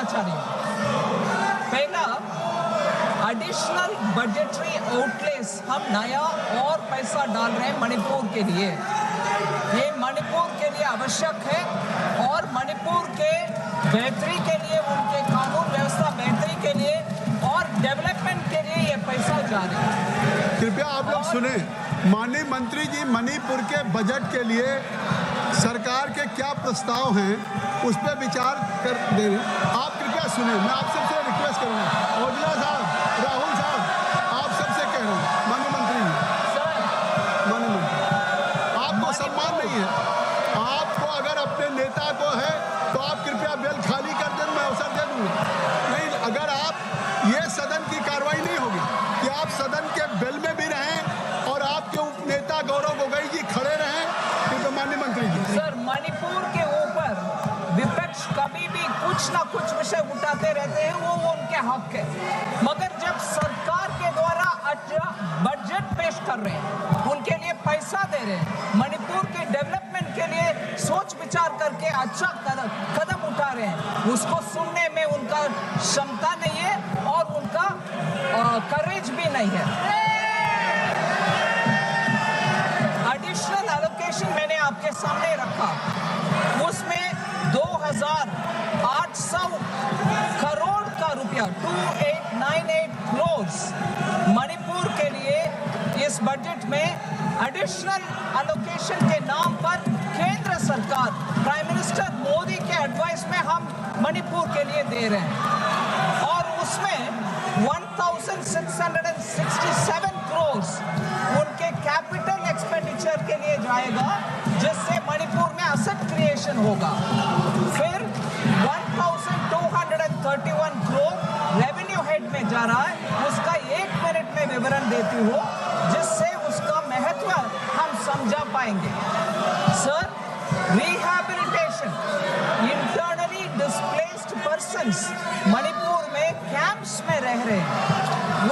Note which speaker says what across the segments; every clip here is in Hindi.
Speaker 1: बोलना चाह रही हूँ। पहला, एडिशनल बजटरी आउटलेस, हम नया और पैसा डाल रहे हैं मणिपुर के लिए। ये मणिपुर के लिए आवश्यक है और मणिपुर के बेहतरी के लिए, उनके कानून व्यवस्था बेहतरी के लिए और डेवलपमेंट के लिए ये पैसा जारी है।
Speaker 2: कृपया आप लोग सुने, माननीय मंत्री जी मणिपुर के बजट के लिए सरकार के क्या प्रस्ताव हैं उस पर विचार कर दे रहे हैं। आप कृपया सुने, मैं आप सबसे रिक्वेस्ट करूँगा। ओझला साहब, राहुल साहब, आप सबसे कह रहे हैं, माननीय मंत्री जी, माननीय मंत्री, आपको सम्मान नहीं है। आपको अगर अपने नेता को है तो आप कृपया बेल खाली कर दें, मैं अवसर दे दूँगा। नहीं, अगर आप ये सदन की कार्रवाई नहीं होगी कि आप सदन के बेल में भी रहें और आपके उप नेता गौरव गोगोई जी खड़े रहें, तो माननीय मंत्री जी।
Speaker 1: सर, मणिपुर के ऊपर विपक्ष कभी भी कुछ ना कुछ विषय उठाते रहते हैं, वो उनके हक है, मगर जब सरकार के द्वारा बजट पेश कर रहे हैं, उनके लिए पैसा दे रहे हैं, मणिपुर के डेवलपमेंट के लिए सोच विचार करके अच्छा कदम उठा रहे हैं, उसको सुनने में उनका क्षमता नहीं है और उनका करेज भी नहीं है। एडिशनल एलोकेशन मैंने आपके सामने रखा, उसमें 2,800 करोड़ का रुपया 2898 करोड़ मणिपुर के लिए इस बजट में एडिशनल एलोकेशन के नाम पर केंद्र सरकार, प्राइम मिनिस्टर मोदी के एडवाइस में हम मणिपुर के लिए दे रहे हैं और उसमें 1,667 करोड़ उनके कैपिटल एक्सपेंडिचर के लिए जाएगा, जिससे मणिपुर में एसेट क्रिएशन होगा। फिर 1,231 करोड़ रेवेन्यू हेड में जा रहा है, उसका 1 मिनट में विवरण देती हूँ, जिससे उसका महत्व हम समझा पाएंगे। Sir, rehabilitation, internally displaced persons Manipur में कैंप्स में रह रहे हैं,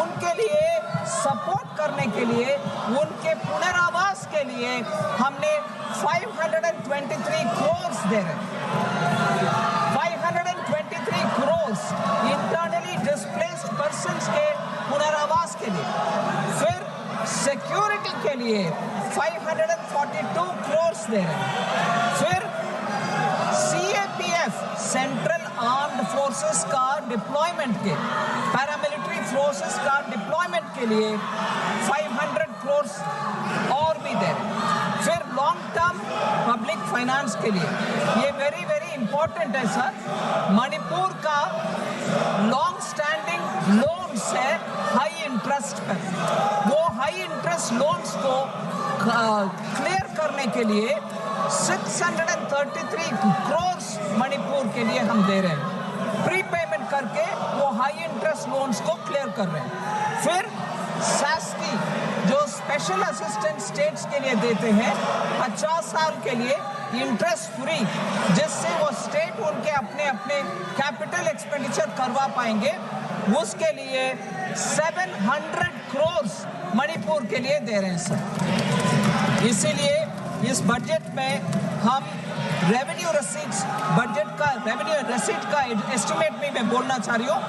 Speaker 1: उनके लिए सपोर्ट करने के लिए, उनके पुनरावास के लिए हमने 523 करोड़ दे रहे हैं। 523 करोड़ इंटरनली डिस्प्लेस्ड पर्सन्स के पुनरावास के लिए। फिर सिक्योरिटी के लिए 542 करोड़ दे रहे हैं। फिर CAPF, सेंट्रल आर्म्ड फोर्सेस का डिप्लॉयमेंट के, पैरामिलिट्री फोर्सेस का डिप्लॉयमेंट के लिए 500 करोड़ और भी दे रहे हैं। फिर लॉन्ग टर्म पब्लिक फाइनेंस के लिए, ये वेरी वेरी इंपॉर्टेंट है सर, मणिपुर का लॉन्ग स्टैंडिंग लोन्स है हाई इंटरेस्ट पर, वो हाई इंटरेस्ट लोन्स को क्लियर करने के लिए 633 करोड़ मणिपुर के लिए हम दे रहे हैं। प्री पेमेंट करके वो हाई इंटरेस्ट लोन्स को क्लियर कर रहे हैं। फिर SASTI, जो स्पेशल असिस्टेंट स्टेट्स के लिए देते हैं 50 साल के लिए इंटरेस्ट फ्री, जिससे वो स्टेट उनके अपने अपने कैपिटल एक्सपेंडिचर करवा पाएंगे, उसके लिए 700 करोड़ मणिपुर के लिए दे रहे हैं सर। इसीलिए इस बजट में हम रेवेन्यू रसीट्स, बजट का रेवेन्यू रसीट का एस्टिमेट भी मैं बोलना चाह रही हूँ,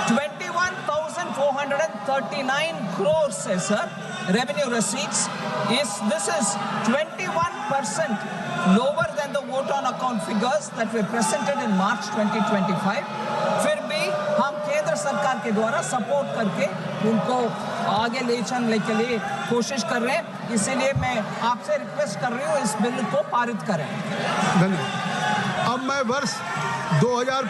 Speaker 1: 21,439 करोड़ है sir revenue रसीट्स। This is 21% lower than the vote on account figures that were presented in March 2025. फिर भी हम केंद्र सरकार के द्वारा सपोर्ट करके उनको आगे ले चलने के लिए कोशिश कर रहे हैं, इसीलिए मैं आपसे रिक्वेस्ट कर रही हूँ इस बिल को पारित करें।
Speaker 2: धन्यवाद। अब मैं वर्ष 2000